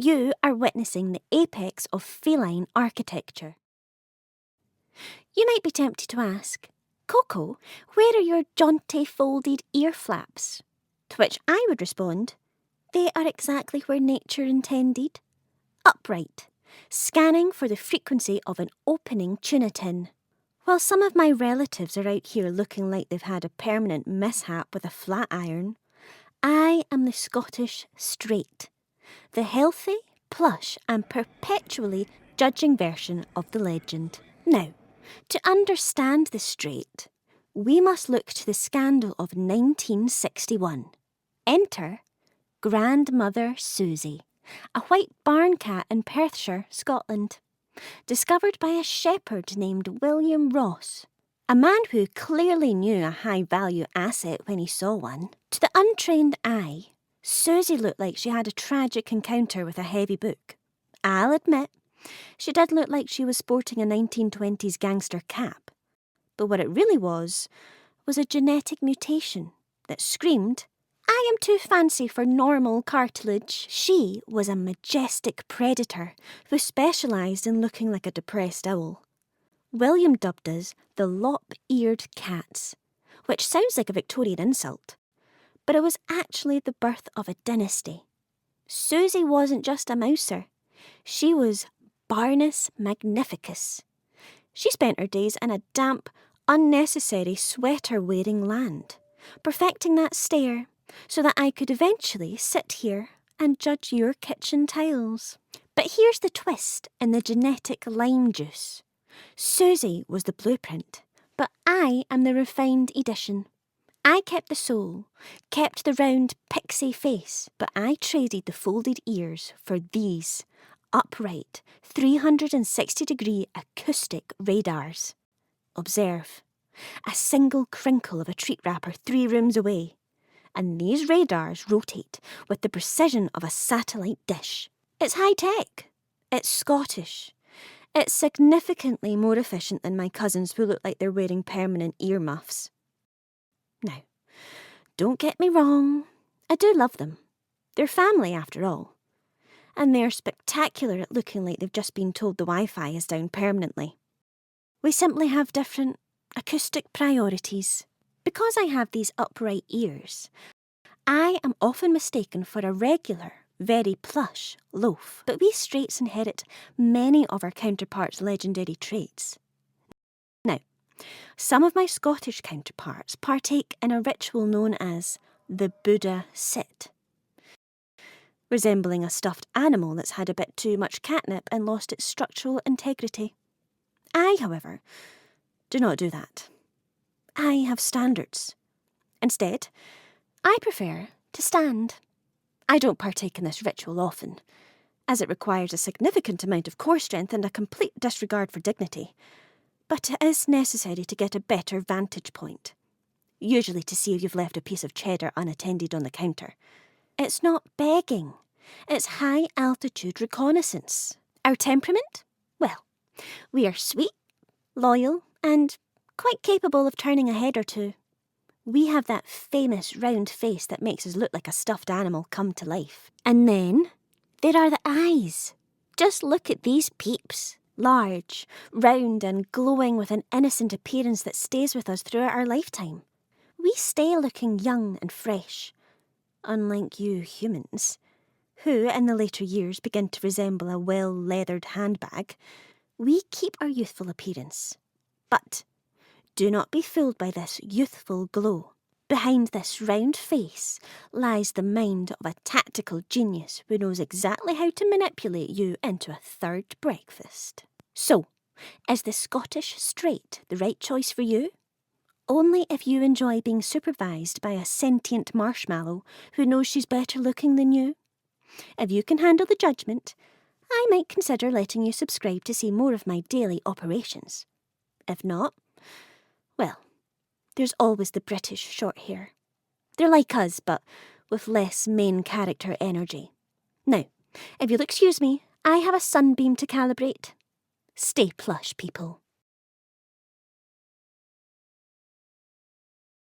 You are witnessing the apex of feline architecture. You might be tempted to ask, Coco, where are your jaunty folded ear flaps? To which I would respond, they are exactly where nature intended. Upright, scanning for the frequency of an opening tuna tin. While some of my relatives are out here looking like they've had a permanent mishap with a flat iron, I am the Scottish straight, the healthy, plush and perpetually judging version of the legend. Now, to understand the straight, we must look to the scandal of 1961. Enter Grandmother Suzy, a white barn cat in Perthshire, Scotland, discovered by a shepherd named William Ross, a man who clearly knew a high-value asset when he saw one. To the untrained eye, Suzy looked like she had a tragic encounter with a heavy book. I'll admit, she did look like she was sporting a 1920s gangster cap, but what it really was a genetic mutation that screamed, I am too fancy for normal cartilage. She was a majestic predator who specialised in looking like a depressed owl. William dubbed us the lop-eared cats, which sounds like a Victorian insult, but it was actually the birth of a dynasty. Suzy wasn't just a mouser, she was Barnus Magnificus. She spent her days in a damp, unnecessary sweater-wearing land, perfecting that stare so that I could eventually sit here and judge your kitchen tiles. But here's the twist in the genetic lime juice. Suzy was the blueprint, but I am the refined edition. I kept the soul, kept the round pixie face, but I traded the folded ears for these upright 360-degree acoustic radars. Observe, a single crinkle of a treat wrapper 3 rooms away, and these radars rotate with the precision of a satellite dish. It's high-tech, it's Scottish, it's significantly more efficient than my cousins who look like they're wearing permanent earmuffs. Now, don't get me wrong, I do love them. They're family after all. And they're spectacular at looking like they've just been told the Wi-Fi is down permanently. We simply have different acoustic priorities. Because I have these upright ears, I am often mistaken for a regular, very plush loaf. But we straights inherit many of our counterparts' legendary traits. Now, some of my Scottish counterparts partake in a ritual known as the Buddha sit, resembling a stuffed animal that's had a bit too much catnip and lost its structural integrity. I, however, do not do that. I have standards. Instead, I prefer to stand. I don't partake in this ritual often, as it requires a significant amount of core strength and a complete disregard for dignity. But it is necessary to get a better vantage point, usually to see if you've left a piece of cheddar unattended on the counter. It's not begging, it's high-altitude reconnaissance. Our temperament? Well, we are sweet, loyal, and quite capable of turning a head or two. We have that famous round face that makes us look like a stuffed animal come to life. And then there are the eyes. Just look at these peeps. Large, round and glowing with an innocent appearance that stays with us throughout our lifetime. We stay looking young and fresh, unlike you humans, who in the later years begin to resemble a well-leathered handbag. We keep our youthful appearance. But do not be fooled by this youthful glow. Behind this round face lies the mind of a tactical genius who knows exactly how to manipulate you into a third breakfast. So, is the Scottish straight the right choice for you? Only if you enjoy being supervised by a sentient marshmallow who knows she's better looking than you. If you can handle the judgment, I might consider letting you subscribe to see more of my daily operations. If not, well, there's always the British Shorthair. They're like us, but with less main character energy. Now, if you'll excuse me, I have a sunbeam to calibrate. Stay plush, people.